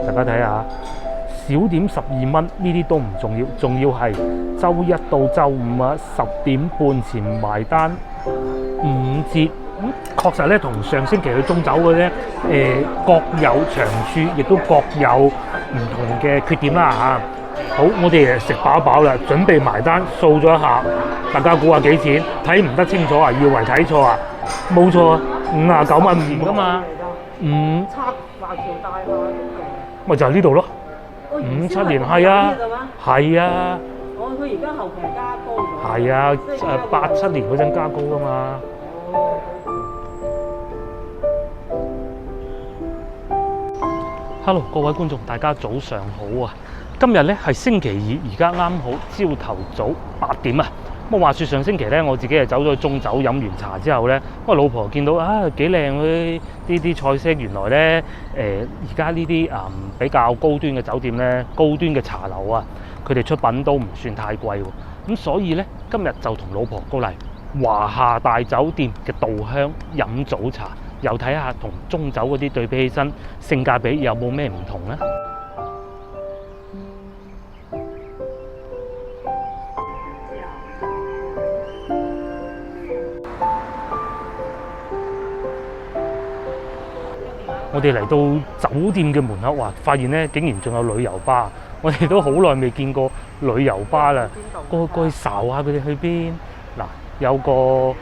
大家睇下，小點12蚊，呢啲都唔重要，重要係週一到週五啊10點半前埋單5折。確實咧，同上星期去中酒嘅咧，各有長處，亦都各有唔同嘅缺點啦嚇。好，我哋食飽飽啦，準備埋單，掃咗一下，大家估下幾錢？睇唔得清楚啊，以為睇錯啊？冇錯啊，59蚊唔噶嘛。拆華僑大廈嗰個，咪就係呢度咯。57年係啊，係啊。哦，佢而家後期加高咗。係啊，87年嗰陣加高噶嘛。Hello， 各位觀眾，大家早上好啊！今日咧係星期二，而家啱好朝頭早8點啊！咁話説上星期咧，我自己係走咗去中酒飲完茶之後咧，我老婆見到幾靚嗰啲菜式，原來咧而家呢啲比較高端嘅酒店咧，高端嘅茶樓啊，佢哋出品都唔算太貴喎。咁所以咧，今日就同老婆過嚟華夏大酒店嘅稻香飲早茶。又睇下同中酒嗰啲對比起身，性價比有冇咩唔同呢？我哋嚟到酒店嘅門口，哇！發現咧竟然仲有旅遊巴，我哋都好耐未見過旅遊巴啦。過去睄下佢哋去邊？嗱，有個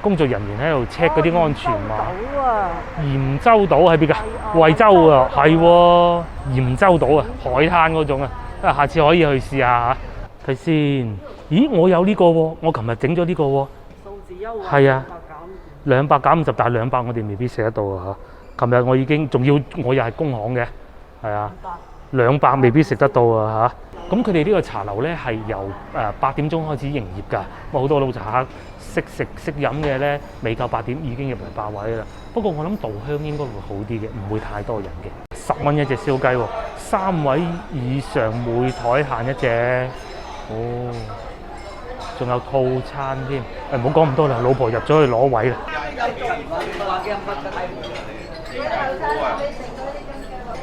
工作人員喺度 check 嗰啲安全碼。鹽洲島喺邊㗎？惠州啊，係喎，鹽洲島啊，海灘嗰種啊，下次可以去試下嚇。睇先，咦，我有呢個喎，我琴日整咗呢個喎。數字優惠。係啊，200減50，但係200我哋未必食得到啊嚇。琴日我已經，仲要我又係工行嘅，係啊，200未必食得到啊嚇。咁佢哋呢個茶樓咧係由8點鐘開始營業㗎，好多老茶客識食識飲嘅咧，未夠8點已經入嚟霸位啦。不過我諗稻香應該會好啲嘅，唔會太多人嘅。10蚊一隻燒雞喎，3位以上每台限一隻。哦，仲有套餐添。唔好講咁多啦，老婆入咗去攞位啦。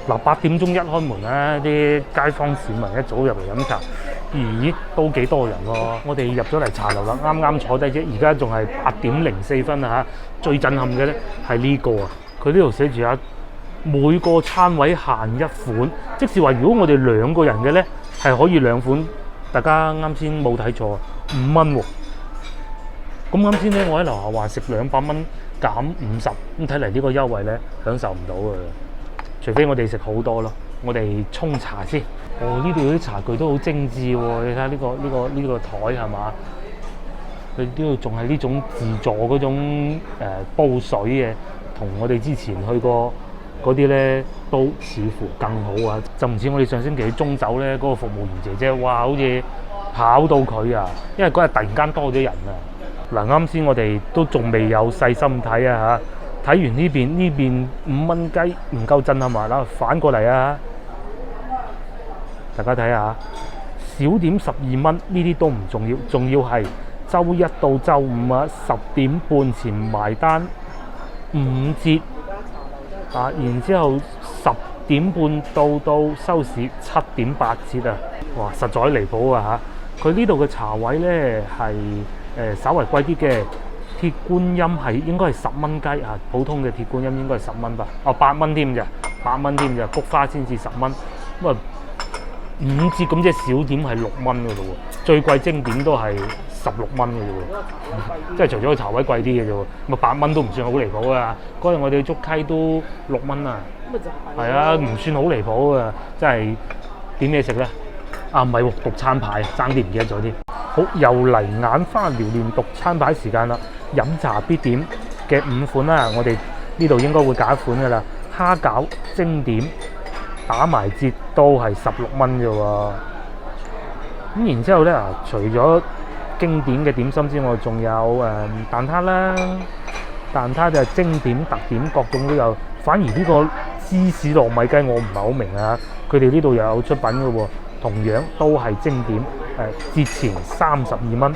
嗱，8點鐘一開門咧，啲街坊市民一早入嚟飲茶，咦，都幾多人喎！我哋入咗嚟茶樓啦，啱啱坐低啫，而家仲係8點04分啊！最震撼嘅咧係呢個啊，佢呢度寫住每個餐位限1款，即是話如果我哋2個人嘅咧係可以2款，大家啱先冇睇錯，5蚊喎。咁啱先咧，我喺樓下話食200蚊減50，咁睇嚟呢個優惠咧享受唔到啊！除非我哋食好多咯，我哋沖茶先。哦，呢度啲茶具都好精緻喎，你睇下呢個台係嘛？佢呢度仲係呢種自助嗰種煲水嘅，同我哋之前去過嗰啲咧都似乎更好啊！就唔似我哋上星期去中酒咧，嗰個服務員姐姐，哇，好似跑到佢啊！因為嗰日突然間多咗人啊！嗱，啱先我哋都仲未有細心睇啊嚇。睇完呢邊5蚊雞唔夠震撼嘛，嗱，反過嚟啊！大家睇下，小點12蚊，呢啲都唔重要，重要係週一到週五啊10點半前埋單5折啊，然之後10點半到收市7點8折啊！哇，實在離譜啊嚇！佢呢度嘅茶位咧係稍為貴啲嘅。鐵觀音係應該係10蚊雞啊，普通嘅鐵觀音應該係10蚊吧？哦，8蚊添咋，8蚊添咋，菊花先至10蚊，咁啊5折咁，即係小點係6蚊嘅咯喎，最貴精點都係16蚊嘅啫喎，即係除咗個茶位貴啲嘅啫喎，咁8蚊都唔算好離譜啊！嗰日我哋去竹溪都6蚊啊，係啊，唔算好離譜啊，真係點嘢食咧？啊，唔係喎，讀餐牌爭啲唔記得咗添。好，又嚟眼花撩亂讀餐牌時間啦！飲茶必點嘅5款啦，我哋呢度應該會揀一款噶啦。蝦餃蒸點打埋折都係16蚊啫喎。咁然之後咧除咗經典嘅點心之外，仲有蛋撻啦，蛋撻就係蒸點特點，各種都有。反而呢個芝士糯米雞我唔係好明啊，佢哋呢度又有出品嘅喎，同樣都係蒸點。節前32蚊，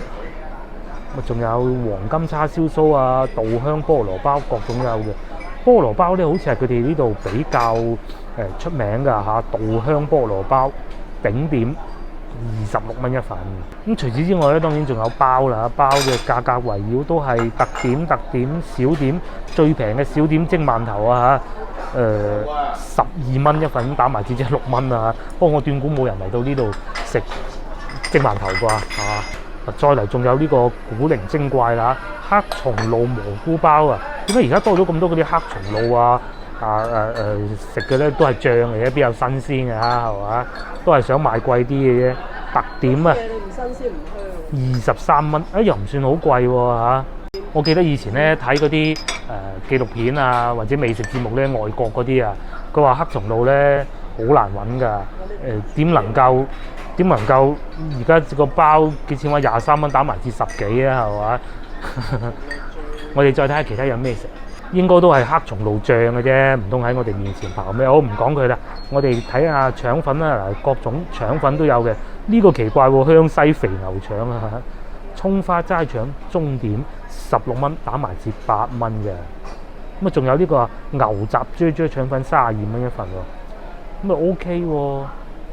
仲有黃金叉燒酥啊、稻香菠蘿包，各種都有嘅。菠蘿包咧，好似係佢哋呢度比較出名㗎嚇，稻香菠蘿包頂點26蚊一份。咁除此之外咧，當然仲有包啦，包嘅價格圍繞都係特點、小點，最平嘅小點蒸饅頭啊嚇，12蚊一份，打埋折即係6蚊啊。不過我斷估冇人嚟到呢度食蒸饅頭啩嚇。再嚟仲有呢個古靈精怪啦，黑松露蘑菇包啊！點解而家多咗咁多嗰啲黑松露啊？食嘅咧都係醬嚟嘅，邊有新鮮嘅嚇係嘛？都係想賣貴啲嘅啫。特點啊，你唔新鮮唔香。23蚊，又唔算好貴喎嚇。我記得以前咧睇嗰啲紀錄片啊，或者美食節目咧，外國嗰啲啊，佢話黑松露咧好難揾㗎。點能夠而家個包幾錢話23蚊打埋折10幾啊係嘛？我哋再睇下其他有咩食，應該都係黑松露醬嘅啫，唔通喺我哋面前刨咩？我唔講佢啦，我哋睇下腸粉啦，各種腸粉都有嘅。呢個奇怪喎，香西肥牛腸啊，葱花齋腸中點16蚊打埋折8蚊嘅。咁啊仲有呢個牛雜啫腸粉32蚊一份喎，咁啊 OK 喎。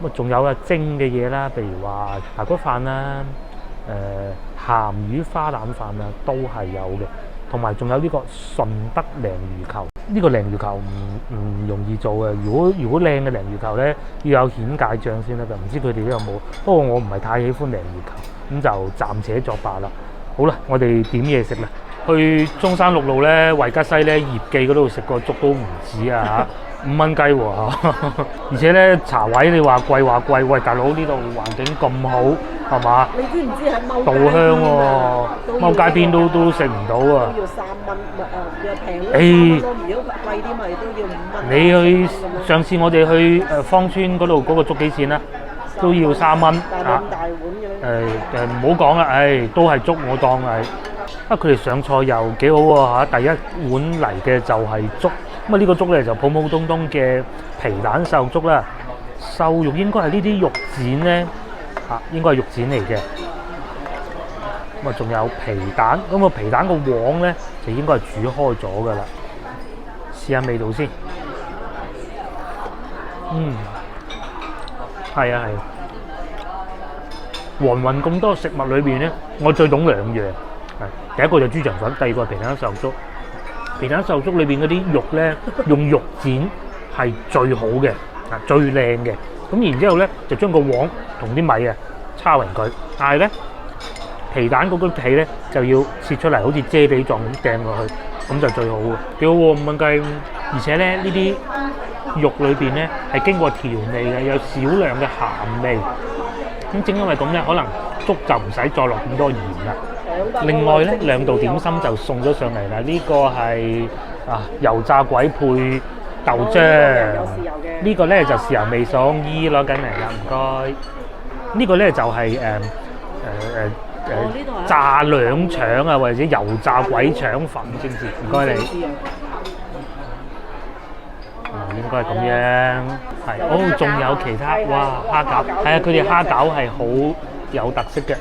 咁啊仲有啊蒸嘅嘢啦，譬如話排骨飯啦、鹹魚花腩飯啊，都係有嘅。同埋仲有呢個順德鯪魚球，呢個鯪魚球唔容易做嘅。如果靚嘅鯪魚球咧，要有顯芥醬先得㗎。唔知佢哋都有冇？不過我唔係太喜歡鯪魚球，咁就暫且作罷啦。好啦，我哋點嘢食啦。去中山六路咧，惠吉西咧葉記嗰度食個粥都唔止啊嚇，5蚊雞喎而且咧茶位你話貴，喂大佬呢度環境咁好係嘛？你知唔知喺踎稻香喎，踎街邊都食唔到啊！都要3蚊，又平咯3蚊咯。如果貴啲咪都要5蚊。你去上次我哋去芳村嗰度嗰個粥幾錢啊？都要3蚊大碗嘅唔好講啦，都係粥我當係。佢哋上菜又幾好喎嚇！第一碗嚟嘅就係粥，咁啊呢個粥咧就普普通通嘅皮蛋瘦肉粥啦。瘦肉應該係呢啲肉剪咧應該係肉剪嚟嘅。咁啊仲有皮蛋，咁啊皮蛋個黃咧就應該係煮開咗噶啦。試下味道先。係啊係。黃雲咁多食物裏邊咧，我最懂2樣。第一個就豬腸粉，第二個係皮蛋瘦肉粥。皮蛋瘦肉粥裏邊嗰啲肉咧，用肉剪係最好嘅，最靚嘅。咁然之後咧，就將個黃同啲米叉勻佢。但係咧，皮蛋嗰個皮咧就要切出嚟，好似啫喱狀咁掟落去，咁就最好嘅。幾好喎，5蚊雞。而且咧，呢啲肉裏邊咧係經過調味嘅，有少量嘅鹹味。咁正因為咁咧，可能粥就唔使再落咁多鹽啦。另外咧，2道點心就送咗上嚟啦。呢個係油炸鬼配豆漿，呢個咧就豉油味餸，攞緊嚟啦，唔該。呢個咧就係炸兩腸啊，或者油炸鬼腸粉先至，唔該你。應該係咁樣，係。仲有其他，哇，蝦餃，係啊，佢哋蝦餃係好有特色嘅。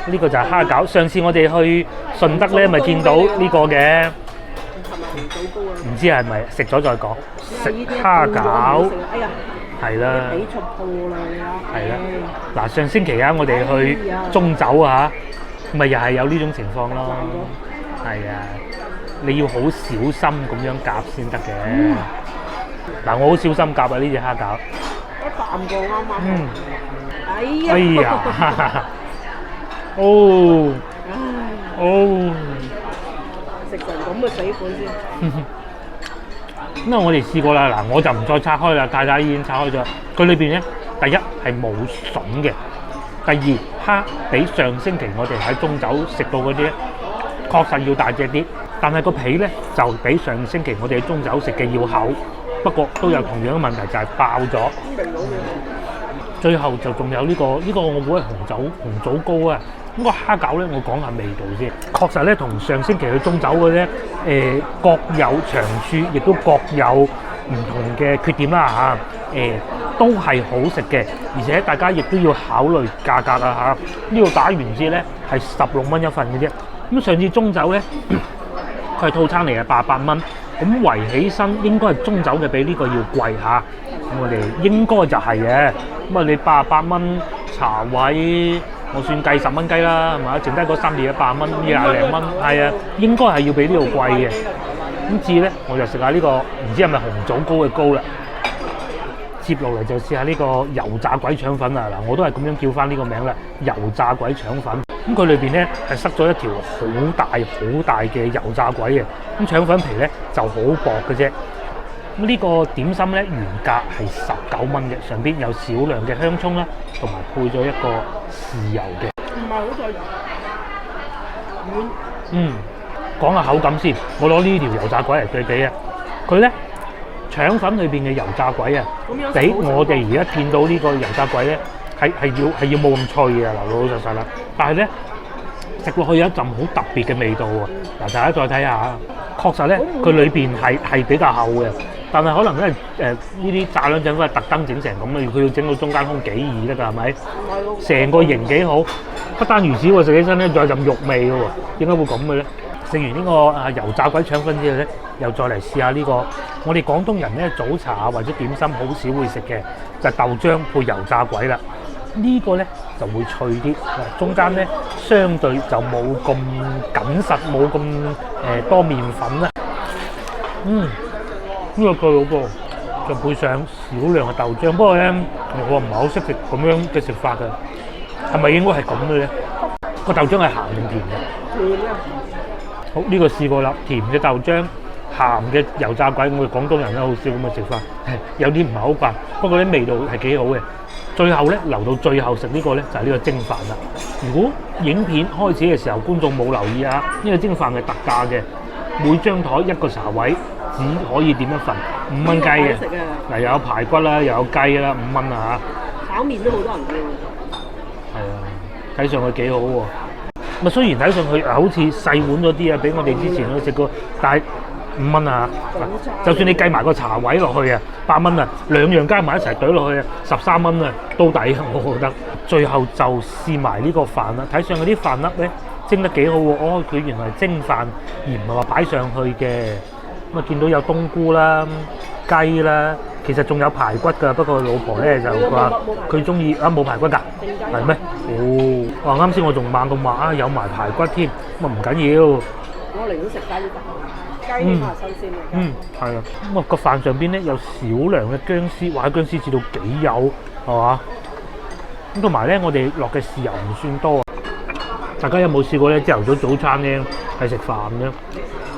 呢個就係蝦餃。上次我哋去順德咧，咪見到呢個嘅。唔知係咪食咗再講。食蝦餃。係啦。係啦。嗱，上星期我哋去中酒咪又係有呢種情況咯。係啊。你要好小心咁樣夾先得嘅。嗱，我好小心夾啊！呢隻蝦餃。一啖過啱啱。哎呀！食成咁嘅死款先。因為我哋試過啦，嗱，我就唔再拆開啦，太太已經拆開咗。佢裏邊咧，第一係冇筍嘅，第二蝦比上星期我哋喺中酒食到嗰啲咧，確實要大隻啲。但係個皮咧就比上星期我哋喺中酒食嘅要厚，不過都有同樣嘅問題，就係爆咗。最後就仲有呢個我估係紅棗糕啊。咁個蝦餃咧，我講下味道先。確實咧，同上星期去中酒嘅咧，各有長處，亦都各有唔同嘅缺點啦嚇。都係好食嘅，而且大家亦都要考慮價格啊嚇。呢度打完折咧係16蚊一份嘅啫。咁上次中酒咧。佢係套餐嚟嘅，88蚊，咁圍起身應該係中酒嘅比呢個要貴嚇。咁我哋應該就係嘅。咁啊，你88蚊茶位，我算計10蚊雞啦，係嘛？剩低嗰3碟100蚊，20零蚊，係啊，應該係要比呢度貴嘅。咁至咧，我就食下呢個唔知係咪紅棗糕嘅糕啦。接落嚟就試下呢個油炸鬼腸粉啊！嗱，我都係咁樣叫翻呢個名啦，油炸鬼腸粉。咁佢裏邊咧係塞咗一條好大嘅油炸鬼嘅。咁腸粉皮咧就好薄嘅啫。咁呢個點心咧原價係19蚊嘅，上邊有少量嘅香葱啦，同埋配咗一個豉油嘅。唔係好在軟。講下口感先，我攞呢條油炸鬼嚟對比啊，佢咧腸粉裏邊嘅油炸鬼啊，比我哋而家見到呢個油炸鬼咧係要冇咁脆嘅，老實實啦。但係咧食落去有一陣好特別嘅味道喎。嗱，大家再睇下，確實咧佢裏邊係比較厚嘅，但係可能咧呢啲炸兩陣都係特登整成咁啦，佢要整到中間空幾易得㗎，係咪？成個型幾好，不單如此喎，食起身咧仲有陣肉味嘅喎，點解會咁嘅咧？食完呢個油炸鬼腸粉之後咧，又再嚟試下呢個我哋廣東人咧早茶或者點心好少會食嘅，就係豆漿配油炸鬼啦。呢個咧就會脆啲，中間咧相對就冇咁緊實，冇咁多麵粉啦。呢個最好噃，就配上少量嘅豆漿。不過咧，我唔係好識食咁樣嘅食法嘅，係咪應該係咁嘅咧？個豆漿係鹹定甜嘅？甜啊！好，呢個試過啦，甜嘅豆漿，鹹嘅油炸鬼，我哋廣東人咧好少咁嘅食法，有啲唔係好慣，不過啲味道係幾好嘅。最後咧留到最後食呢個咧就係呢個蒸飯啦。如果影片開始嘅時候觀眾冇留意啊，呢個蒸飯係特價嘅，每張台一個茶位只可以點一份，5蚊雞嘅。嗱，又有排骨啦，又有雞啦，5蚊啊嚇。炒麵都好多人叫。係啊，睇上去幾好喎。咁雖然睇上去好似細碗咗啲啊，比我哋之前都食過，但係5蚊啊！就算你計埋個茶位落去啊，8蚊啊，兩樣加埋一齊懟落去啊，13蚊啊，都抵啊！我覺得。最後就試埋呢個飯啦，睇上嗰啲飯粒咧蒸得幾好喎。哦，佢原來係蒸飯而唔係話擺上去嘅。咁啊，見到有冬菇啦、雞啦，其實仲有排骨㗎。不過老婆咧就話佢中意冇排骨㗎，係咩？哦，啱先我仲猛咁話有埋排骨添，咁啊唔緊要。我寧願食雞呢個，雞呢個係新鮮嘅。係啊。咁啊個飯上邊咧有少量嘅薑絲，哇！薑絲至到幾有係嘛？咁同埋咧，我哋落嘅豉油唔算多啊。大家有冇試過咧？朝頭早早餐咧係食飯嘅。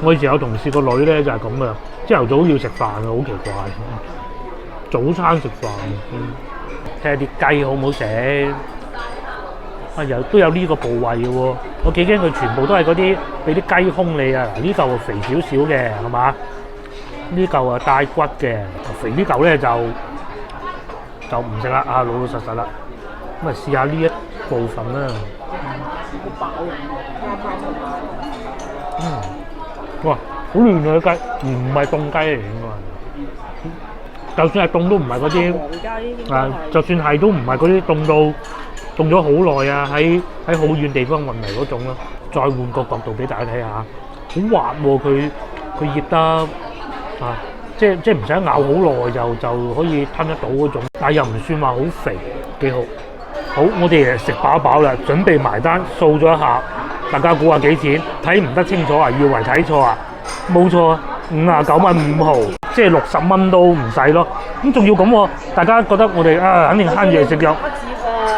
我以前有同事個女咧就係咁啊，朝頭早要食飯啊，好奇怪。早餐食飯，睇下啲雞好唔好食。都有呢個部位嘅喎，我幾驚佢全部都係嗰啲俾啲雞胸你啊！嗱，呢嚿肥少少嘅係嘛？呢嚿啊帶骨嘅，肥呢嚿咧就唔食啦，老老實實啦。咁啊試下呢一部分啦。好飽啊！哇，好嫩啊啲雞，唔係凍雞嚟應該。就算係凍都唔係嗰啲，就算係都唔係嗰啲凍咗好耐啊！喺好遠地方運嚟嗰種咯。再換個角度俾大家睇下，好滑喎！佢醃得即係唔使咬好耐就可以吞得到嗰種，但係又唔算話好肥，幾好。好，我哋食飽啦，準備埋單，掃咗一下，大家估下幾錢？睇唔得清楚啊，以為睇錯啊？冇錯啊，59蚊5毫，即係60蚊都唔使咯。咁仲要咁喎，大家覺得我哋肯定慳嘢食咗。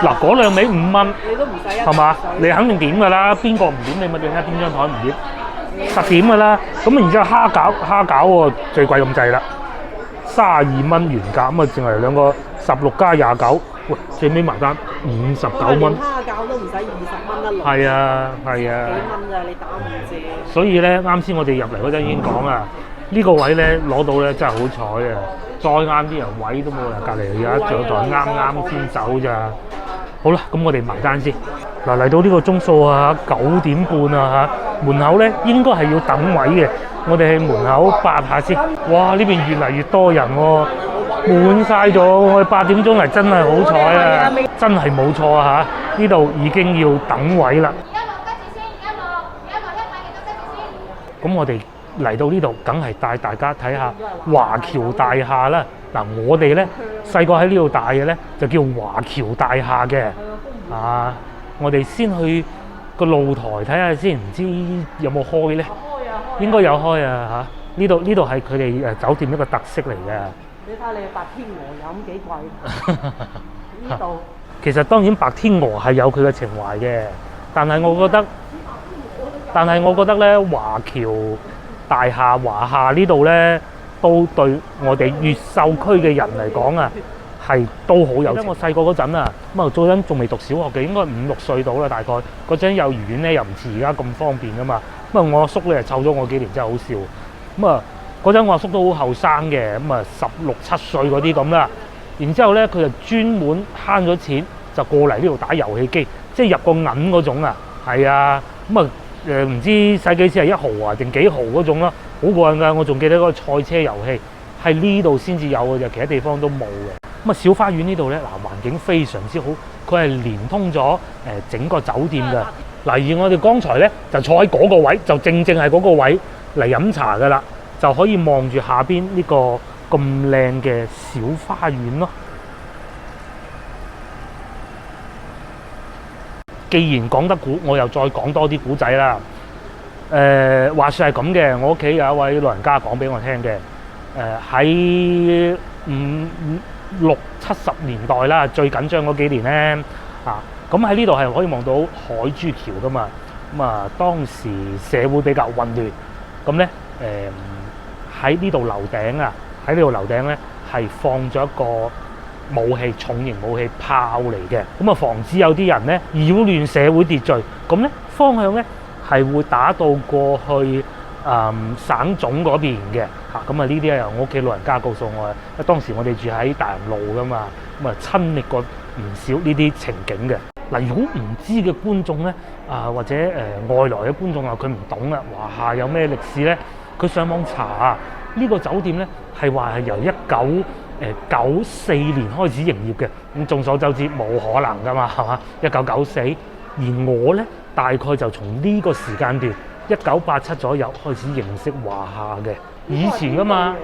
嗱，嗰兩味5蚊，你都唔使係嘛？你肯定點㗎啦，邊個唔點你咪睇下邊張台唔點，實點㗎啦。咁然之後蝦餃喎最貴咁滯啦，32蚊原價，咁啊淨係兩個16加29，喂，最尾埋單59蚊。蝦餃都唔使20蚊一籠。係啊。幾蚊咋？你打唔折。所以咧，啱先我哋入嚟嗰陣已經講啦，呢個位咧攞到咧真係好彩啊！再啱啲人位都冇啦，隔離有一台啱先走咋。好啦，咁我哋埋單先。嗱，嚟到呢個鐘數啊，9點半啊嚇，門口咧應該係要等位嘅。我哋喺門口8下先。哇！呢邊越嚟越多人喎，滿晒咗。我哋8點鐘嚟真係好彩啊，真係冇錯啊嚇！呢度已經要等位啦。咁我哋嚟到呢度，梗係帶大家睇下華僑大廈啦。嗱，我哋咧細個喺呢度大嘅咧，就叫華僑大廈嘅。啊，我哋先去個露台睇下先，唔知有冇開咧？應該有開啊嚇！呢度係佢哋酒店一個特色嚟嘅。你睇下你白天鵝飲幾貴？呢度其實當然白天鵝係有佢嘅情懷嘅，但係我覺得咧華僑大廈華廈呢度咧，都對我哋越秀區嘅人嚟講啊，係都好有情。我細個嗰陣啊，咁啊嗰陣仲未讀小學嘅，應該5、6歲到啦，大概嗰陣幼兒園咧又唔似而家咁方便噶嘛。咁啊我阿叔咧就湊咗我幾年，真係好笑。咁啊嗰陣我阿叔都好後生嘅，咁啊16、17歲嗰啲咁啦。然之後咧佢就專門慳咗錢，就過嚟呢度打遊戲機，即係入個銀嗰種啊。係啊，咁啊唔知使幾錢係1毫啊定幾毫嗰種啦，好過癮㗎！我仲記得嗰個賽車遊戲係呢度先至有嘅，就其他地方都冇嘅。咁啊小花園呢度咧，嗱環境非常之好，佢係連通咗整個酒店嘅。嗱而我哋剛才咧就坐喺嗰個位，就正係嗰個位嚟飲茶㗎啦，就可以望住下邊呢個咁靚嘅小花園咯。既然講得古，我又再講多啲古仔啦。話說係咁嘅，我屋企有一位老人家講俾我聽嘅。喺60、70年代啦，最緊張嗰幾年咧，咁喺呢度係可以望到海珠橋噶嘛。咁啊，當時社會比較混亂，咁咧喺呢度樓頂啊，喺呢度樓頂咧係放咗一個武器，重型武器炮嚟嘅，咁啊防止有啲人咧擾亂社會秩序，咁咧方向咧係會打到過去省總嗰邊嘅嚇，咁啊呢啲係我屋企老人家告訴我嘅，當時我哋住喺大洋路噶嘛，咁啊親歷過唔少呢啲情景嘅。嗱，如果唔知嘅觀眾咧或者外來嘅觀眾啊，佢唔懂啊華廈有咩歷史咧，佢上網查啊，呢個酒店咧係話係由1994年開始營業嘅，咁眾所周知冇可能噶嘛，係嘛？1994，而我咧大概就從呢個時間段1987左右開始認識華廈嘅，以前噶嘛，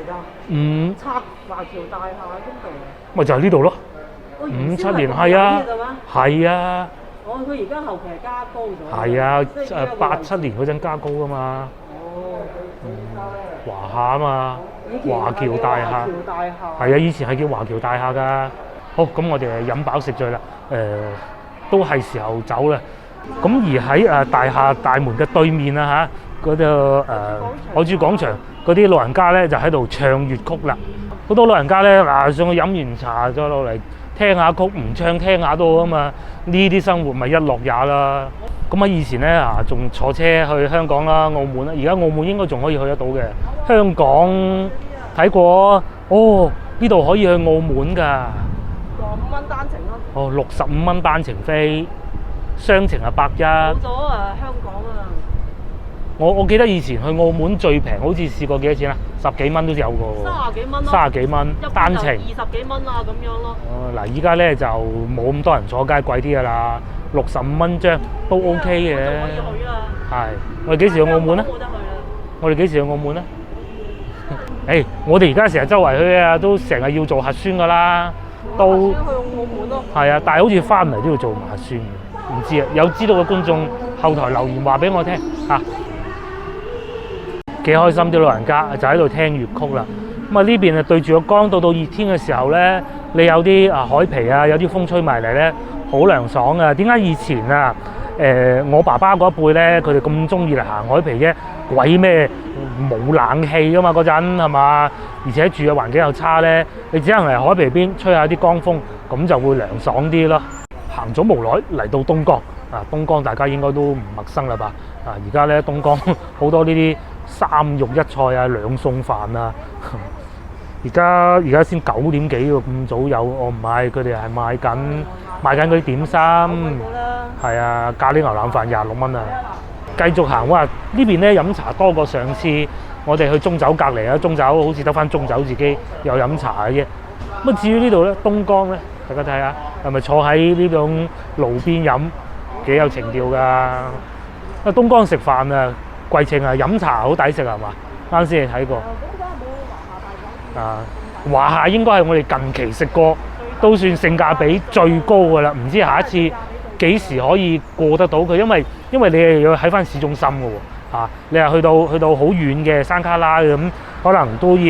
拆華僑大廈嗰度，咪就係呢度咯。57年係啊，係啊。哦，佢而家後期係加高咗。係啊，87年嗰陣加高噶嘛。哦，華廈啊嘛。華僑大廈，係啊，以前係叫華僑大廈㗎。好，咁我哋飲飽食醉啦，都係時候走啦。咁而喺大廈大門嘅對面啊嗰度海珠廣場嗰啲老人家咧就喺度唱粵曲啦。好多老人家咧上去飲完茶再落嚟聽下曲，唔唱聽下都好啊嘛。呢啲生活咪一樂也啦。咁喺以前咧仲坐車去香港啦、澳門啦，而家澳門應該仲可以去得到嘅。香港睇過哦，呢度可以去澳門㗎。65蚊單程咯。哦，65蚊單程飛，雙程係110。冇咗香港啊！我記得以前去澳門最平，好似試過幾多錢啊？10幾蚊都有個。30幾蚊咯。30幾蚊單程。20幾蚊啊咁樣咯。嗱，依家咧就冇咁多人坐街，貴啲㗎啦。65蚊張都 OK 嘅。可以去啊。係。我哋幾時去澳門咧？冇得去啦。我哋幾時去澳門咧？我哋而家成日周圍去啊，都成日要做核酸㗎啦。都。去澳門咯。係啊，但係好似翻嚟都要做核酸，唔知啊。有知道嘅觀眾後台留言話俾我聽嚇。幾開心啲老人家就喺度聽粵曲啦。咁啊呢邊啊對住個江，到熱天嘅時候咧，你有啲海皮啊，有啲風吹埋嚟咧，好涼爽啊！點解以前啊我爸爸嗰一輩咧，佢哋咁中意嚟行海皮啫？鬼咩冇冷氣噶嘛嗰陣係嘛？而且住嘅環境又差咧，你只能嚟海皮邊吹下啲江風，咁就會涼爽啲咯。行咗無耐嚟到東江東江大家應該都唔陌生啦吧？而家咧東江好多呢啲3肉1菜啊，2餸飯啊。而家先9點幾喎，咁早有？我唔係，佢哋係賣緊嗰啲點心。係啊，咖喱牛腩飯26蚊啊！繼續行，哇！呢邊咧飲茶多過上次我哋去中酒隔離啊，中酒好似得翻中酒自己有飲茶嘅啫。咁至於呢度咧，東江咧，大家睇下係咪坐喺呢種路邊飲幾有情調㗎？東江食飯啊，貴稱啊，飲茶好抵食係嘛？啱先你睇過。咁梗係冇華夏大酒店華夏應該係我哋近期食過都算性價比最高㗎啦，唔知下一次幾時可以過得到佢，因為你係要喺翻市中心㗎喎，你係去到好遠嘅山卡拉咁，可能都要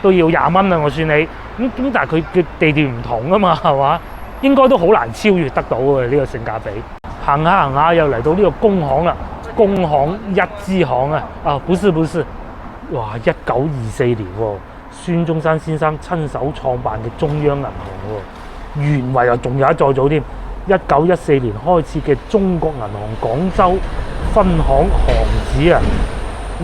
20蚊啦，我算你咁但係佢嘅地段唔同啊嘛，係嘛？應該都好難超越得到嘅呢個性價比。行下又嚟到呢個工行啦，工行一支行啊，不是，哇！1924年喎，孫中山先生親手創辦嘅中央銀行喎，原為又仲有一再早添，1914年開設嘅中國銀行廣州分行行址啊，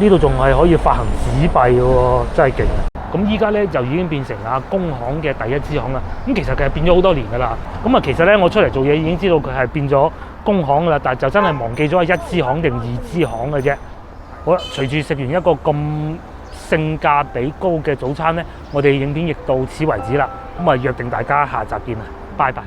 呢度仲係可以發行紙幣嘅喎，真係勁！咁依家咧就已經變成工行嘅第一支行啦。咁其實變咗好多年㗎啦。咁其實咧我出嚟做嘢已經知道佢係變咗工行㗎啦，但係就真係忘記咗係一支行定二支行嘅啫。好啦，隨住食完一個咁性價比高嘅早餐咧，我哋影片亦到此為止啦。咁約定大家下集見啦，拜拜。